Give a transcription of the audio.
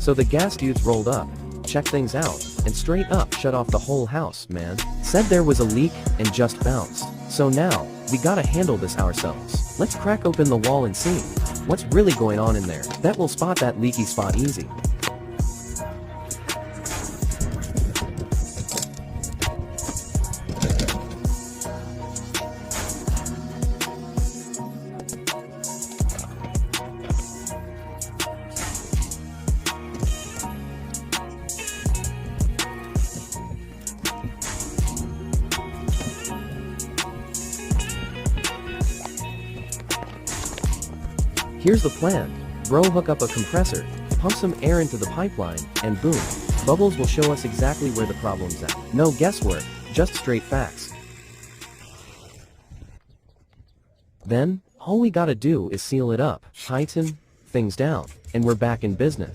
So the gas dudes rolled up, checked things out, and straight up shut off the whole house, man. Said there was a leak, and just bounced. So now, we gotta handle this ourselves. Let's crack open the wall and see what's really going on in there. That will spot that leaky spot easy. Here's the plan. Bro, hook up a compressor, pump some air into the pipeline, and boom. Bubbles will show us exactly where the problem's at. No guesswork, just straight facts. Then, all we gotta do is seal it up, tighten things down, and we're back in business.